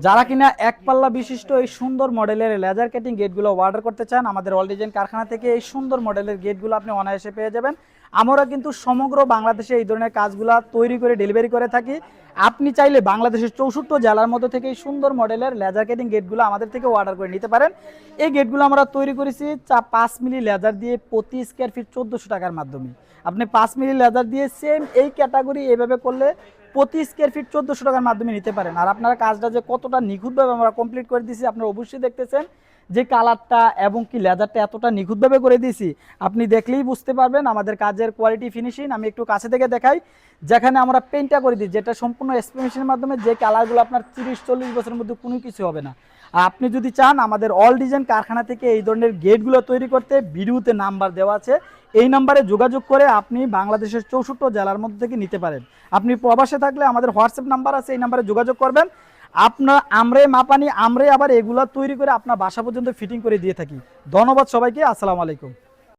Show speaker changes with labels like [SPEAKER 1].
[SPEAKER 1] যারা কিনা এক পাল্লা বিশিষ্ট এই সুন্দর মডেলের লেজার কাটিং গেটগুলো অর্ডার করতে চান, আমাদের অল ডিজাইন কারখানা থেকে এই সুন্দর মডেলের গেটগুলো আপনি অনায়াসে পেয়ে যাবেন। আমরা কিন্তু সমগ্র বাংলাদেশে এই ধরনের কাজগুলো তৈরি করে ডেলিভারি করে থাকি। আপনি চাইলে বাংলাদেশের 64 জেলার মধ্যে থেকে এই সুন্দর মডেলের লেজার কাটিং গেটগুলো আমাদের থেকে অর্ডার করে নিতে পারেন। এই গেটগুলো আমরা তৈরি করেছি 5 মিলি লেজার দিয়ে প্রতি স্কোয়ার ফিট 1400 টাকার মাধ্যমে। আপনি 5 মিলি লেজার দিয়ে সেম এই ক্যাটাগরি এভাবে করলে প্রতি স্কোয়ার ফিট 1400 টাকার মাধ্যমে নিতে পারেন। আর আপনারা কাজটা যে কতটা নিখুঁতভাবে আমরা কমপ্লিট করে দিয়েছি আপনারা অবশ্যই দেখতেছেন, যে কালারটা এবং কি লেজারটা এতটা নিখুঁতভাবে করে দিয়েছি, আপনি দেখলেই বুঝতে পারবেন আমাদের কাজের কোয়ালিটি ফিনিশিং। আমি একটু কাছে থেকে দেখাই, যেখানে আমরা পেইন্টটা করে দিই, যেটা সম্পূর্ণ এক্সপ্রেশনের মাধ্যমে, যে কালারগুলো আপনার 30-40 বছরের মধ্যে কোনো কিছু হবে না। আর আপনি যদি চান আমাদের অল ডিজাইন কারখানা থেকে এই ধরনের গেটগুলো তৈরি করতে, ভিডিওতে নাম্বার দেওয়া আছে, এই নাম্বারে যোগাযোগ করে আপনি বাংলাদেশের 64 জেলার মধ্যে থেকে নিতে পারেন। আপনি প্রবাসে থাকলে আমাদের হোয়াটসঅ্যাপ নাম্বার আছে, এই নাম্বারে যোগাযোগ করবেন। আমরাই মাপানি, আমরাই আবার এগুলা তৈরি করে আপনার বাসা পর্যন্ত ফিটিং করে দিয়ে থাকি। ধন্যবাদ সবাইকে, আসসালামু আলাইকুম।